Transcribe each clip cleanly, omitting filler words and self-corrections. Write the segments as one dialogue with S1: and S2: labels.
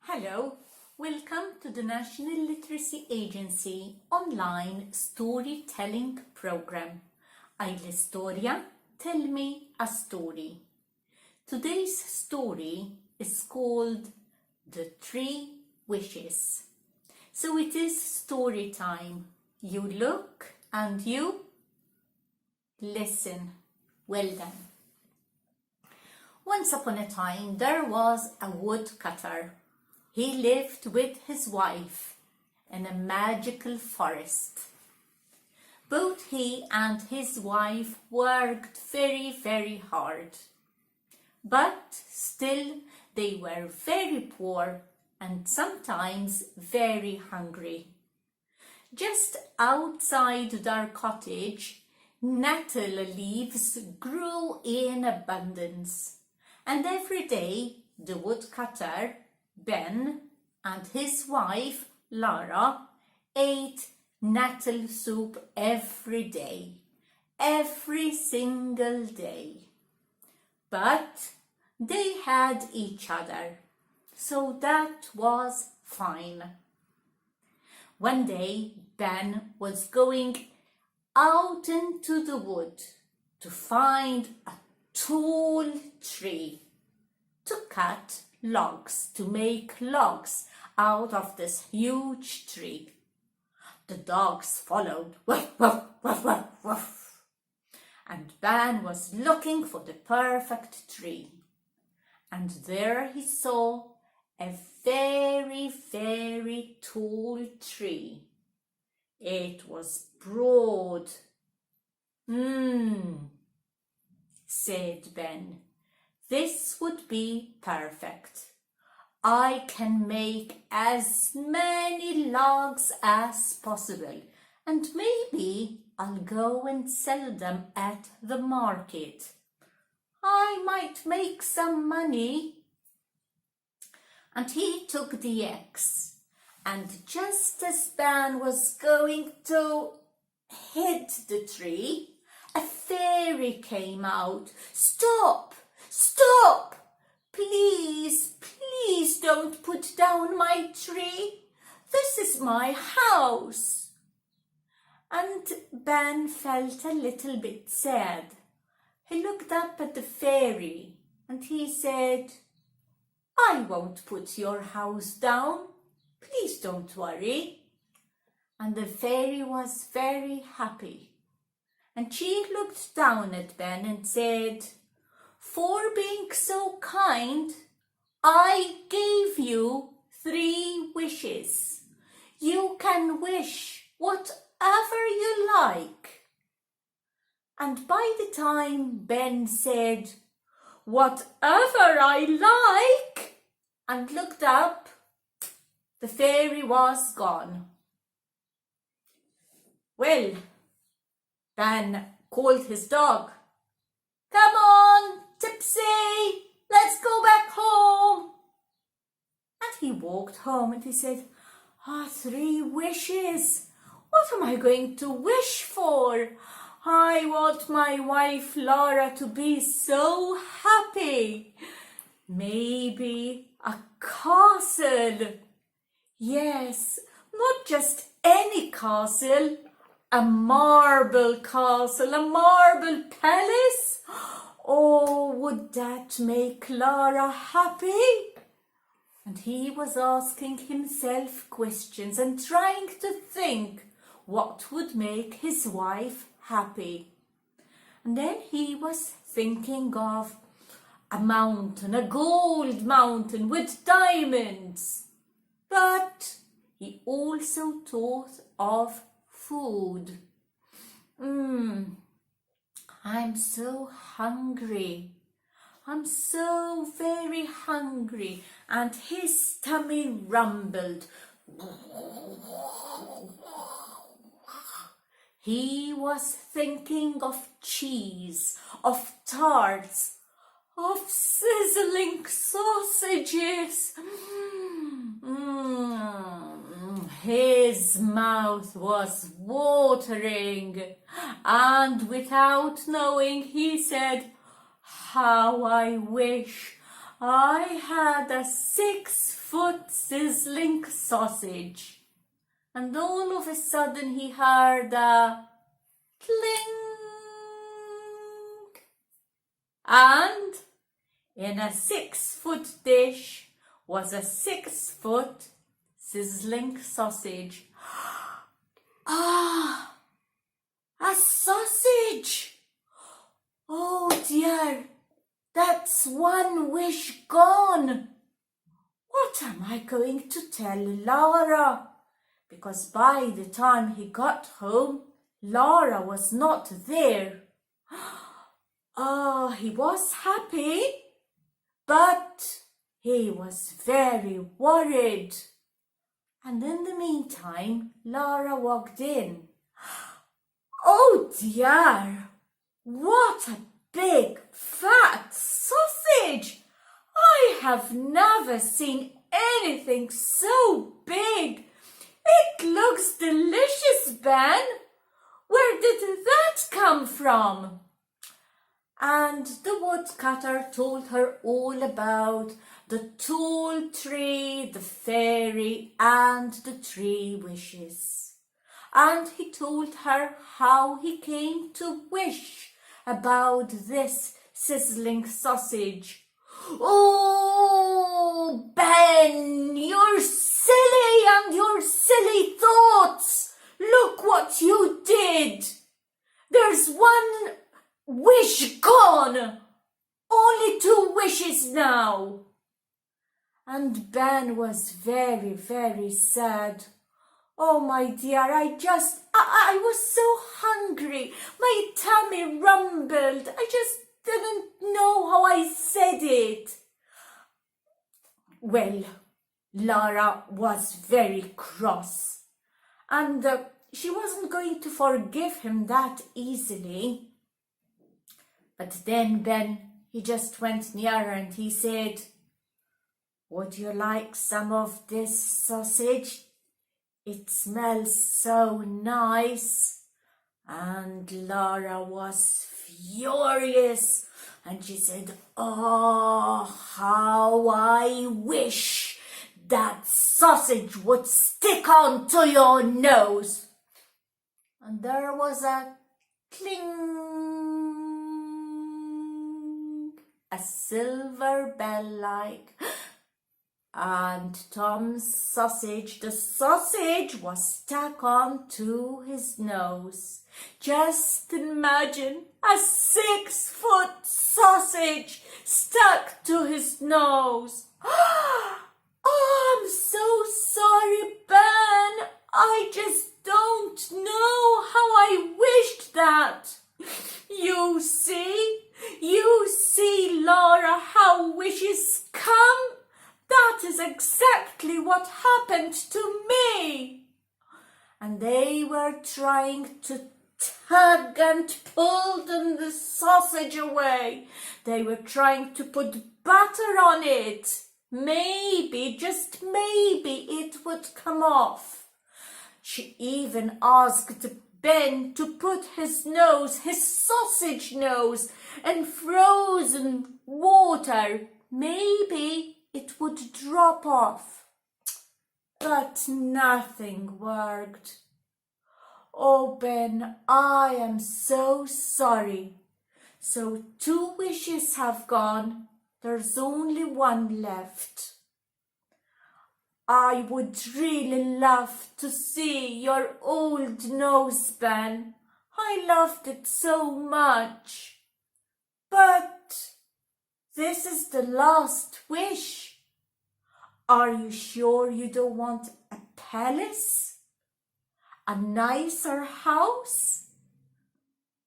S1: Hello, welcome to the National Literacy Agency online storytelling program. Għidli Storja, tell me a story. Today's story is called The 3 Wishes. So it is story time. You look and you listen. Well done. Once upon a time there was a woodcutter. He lived with his wife in a magical forest. Both he and his wife worked very hard. But still they were very poor and sometimes very hungry. Just outside their cottage, nettle leaves grew in abundance. And every day the woodcutter Ben and his wife, Lara, ate nettle soup every day, every single day. But they had each other, so that was fine. One day, Ben was going out into the wood to find a tall tree to cut logs, to make logs out of this huge tree. The dogs followed, woof, woof, woof, woof, woof. And Ben was looking for the perfect tree. And there he saw a very tall tree. It was broad. Said Ben. This would be perfect. I can make as many logs as possible, and maybe I'll go and sell them at the market. I might make some money. And he took the axe, and just as Ben was going to hit the tree, a fairy came out. Stop! Stop! Please don't put down my tree. This is my house. And Ben felt a little bit sad. He looked up at the fairy and he said, I won't put your house down. Please don't worry. And the fairy was very happy. And she looked down at Ben and said, for being so kind, I gave you 3 wishes. You can wish whatever you like. And by the time Ben said, whatever I like, and looked up, the fairy was gone. Well, Ben called his dog. Come on, Tipsy, let's go back home. And he walked home and he said, 3 wishes. What am I going to wish for? I want my wife Laura to be so happy. Maybe a castle. Yes, not just any castle. A marble castle, a marble palace. Oh, would that make Lara happy? And he was asking himself questions and trying to think what would make his wife happy. And then he was thinking of a mountain, a gold mountain with diamonds. But he also thought of food. I'm so hungry. I'm so very hungry. And his tummy rumbled. He was thinking of cheese, of tarts, of sizzling sausages. His mouth was watering, and without knowing he said, how I wish I had a 6 6-foot sizzling sausage. And all of a sudden he heard a cling. And in a 6-foot dish was a 6-foot sizzling sausage. Ah, a sausage! Oh dear, that's one wish gone. What am I going to tell Laura? Because by the time he got home, Laura was not there. Oh, he was happy, but he was very worried. And in the meantime, Laura walked in. Oh dear, what a big fat sausage! I have never seen anything so big. It looks delicious, Ben. Where did that come from? And the woodcutter told her all about the tall tree, the fairy, and the 3 wishes. And he told her how he came to wish about this sizzling sausage. Oh, Ben, you're silly and your silly thoughts. Look what you did. There's one wish gone. Only 2 wishes now. And Ben was very, very sad. Oh, my dear, I was so hungry. My tummy rumbled. I just didn't know how I said it. Well, Laura was very cross, and she wasn't going to forgive him that easily. But then Ben, he just went near her and he said, "Would you like some of this sausage? It smells so nice." And Laura was furious and she said, "Oh, how I wish that sausage would stick onto your nose." And there was a cling, a silver bell like, and Tom's sausage, the sausage was stuck onto his nose. Just imagine a 6-foot sausage stuck to his nose. Oh, I'm so sorry, Ben. I just don't know how I wished that. You see, Laura, how wishes come. That is exactly what happened to me. And they were trying to tug and pull the sausage away. They were trying to put butter on it. Maybe, just maybe, it would come off. She even asked Ben to put his sausage nose, in frozen water. Maybe it would drop off. But nothing worked. Oh, Ben, I am so sorry. So 2 wishes have gone. There's only 1 left. I would really love to see your old nose, Ben. I loved it so much. But this is the last wish. Are you sure you don't want a palace? A nicer house?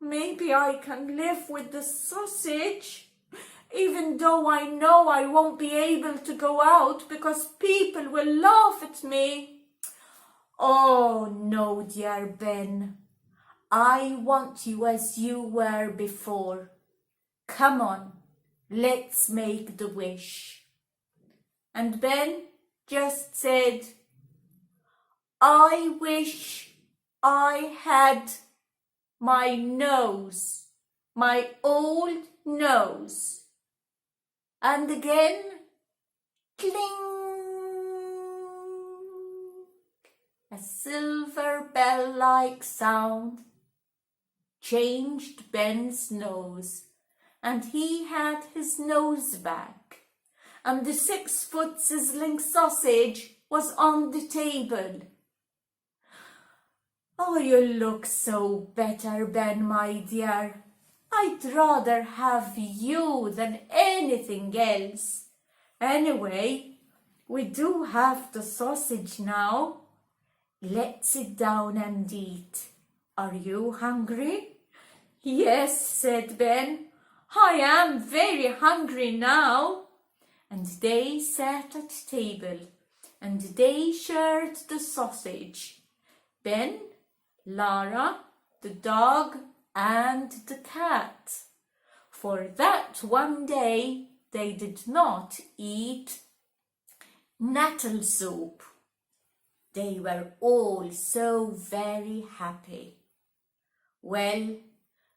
S1: Maybe I can live with the sausage, even though I know I won't be able to go out because people will laugh at me. Oh no, dear Ben. I want you as you were before. Come on, let's make the wish. And Ben just said, I wish I had my nose, my old nose. And again, cling. a silver bell-like sound changed Ben's nose, and he had his nose back, and the 6-foot sizzling sausage was on the table. "Oh, you look so better, Ben, my dear. I'd rather have you than anything else. Anyway, we do have the sausage now. Let's sit down and eat. Are you hungry?" "Yes," said Ben. "I am very hungry now." And they sat at table, and they shared the sausage. Ben, Lara, the dog, and the cat. For that one day they did not eat nattle soup. They were all so very happy. Well,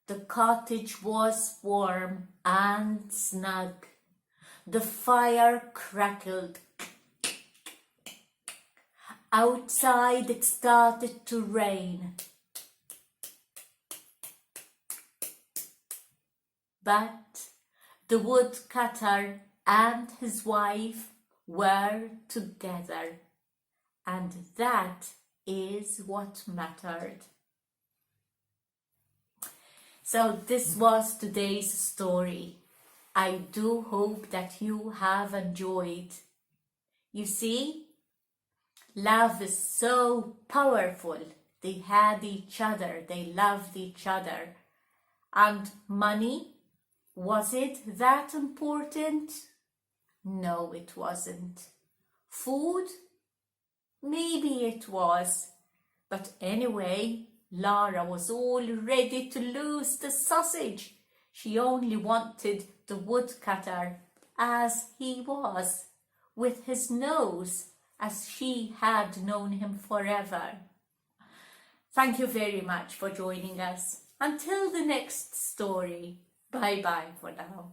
S1: the cottage was warm and snug. The fire crackled. Outside it started to rain. But the woodcutter and his wife were together, and that is what mattered. So this was today's story. I do hope that you have enjoyed. You see, love is so powerful. They had each other, they loved each other. And money, was it that important? No, it wasn't. Food? Maybe it was. But anyway, Lara was all ready to lose the sausage. She only wanted the woodcutter as he was, with his nose, as she had known him forever. Thank you very much for joining us. Until the next story. Bye-bye for now.